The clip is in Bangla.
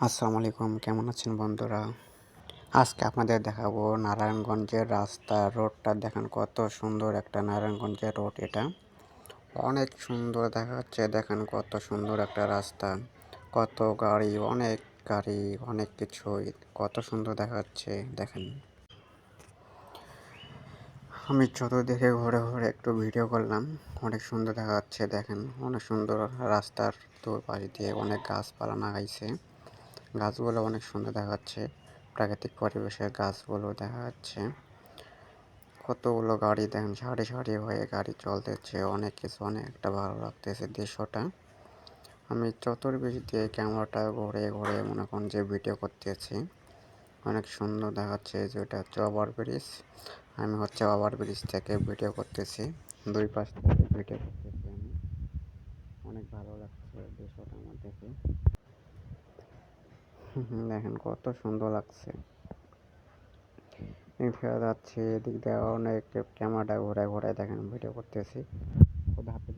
আসসালামু আলাইকুম, কেমন আছেন বন্ধুরা? আজকে আপনাদের দেখাবো নারায়ণগঞ্জের রাস্তা রোডটা দেখেন কত সুন্দর একটা নারায়ণগঞ্জের রোড এটা। অনেক সুন্দর দেখাচ্ছে দেখেন কত সুন্দর একটা রাস্তা। কত গাড়ি, অনেক গাড়ি, অনেক কিছুই কত সুন্দর দেখাচ্ছে দেখেন। আমি চতুর্দিকে ঘুরে ঘুরে একটু ভিডিও করলাম। অনেক সুন্দর দেখাচ্ছে দেখেন, অনেক সুন্দর রাস্তার দুপাশ দিয়ে অনেক গাছপালা লাগাইছে। গাছগুলো অনেক সুন্দর দেখাচ্ছে, প্রাকৃতিক পরিবেশের গাছগুলো দেখা যাচ্ছে। কতগুলো গাড়ি দেখেন, সারি সারি হয়ে গাড়ি চলতেছে, অনেক কিছু, অনেক একটা ভালো লাগতেছে দৃশ্যটা। আমি চতুর্দিক দিয়ে ক্যামেরাটা ঘুরে ঘুরে মনে করেন যে ভিডিও করতেছি। অনেক সুন্দর দেখাচ্ছে যে এটা হচ্ছে ওভার ব্রিজ। আমি হচ্ছে ওভার ব্রিজ থেকে ভিডিও করতেছি, দুই পাশ থেকে ভিডিও করতেছি আমি। অনেক ভালো লাগছে দৃশ্যটা আমার দেখে। দেখেন কত সুন্দর লাগছে। ফেরা যাচ্ছে, এদিক দিয়ে অনেক ক্যামেরাটা ঘুরে ঘুরে দেখেন ভিডিও করতেছি। খুদা হাফেজ।